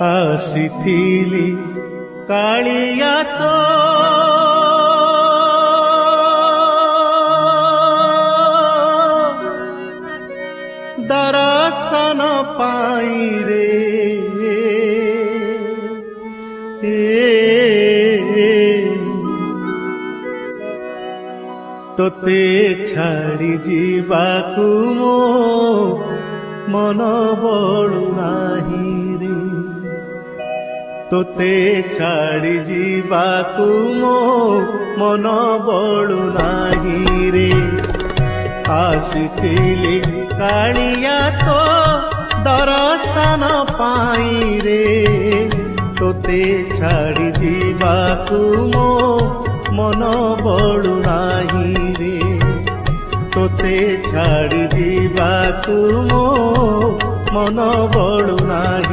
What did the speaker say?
ଆସିଥିଲି କାଳିଆ ତୋ ଦର୍ଶନ ପାଇଁ ରେ ତୋତେ ଛାଡ଼ି ଯିବାକୁ ମୋ ମନ ବଳୁ ନାହିଁ ରେ ତୋତେ ଛାଡ଼ି ଯିବାକୁ ମୋ ମନ ବଳୁ ନାହିଁ ରେ ଆସିଥିଲି କାଳିଆ ତୋ ଦର୍ଶନ ପାଇଁ ରେ ତୋତେ ଛାଡ଼ି ଯିବାକୁ ମୋ ମନ ବଳୁ ନାହିଁ ରେ ତୋତେ ଛାଡ଼ି ଯିବାକୁ ମୋ ମନ ବଳୁ ନାହିଁ।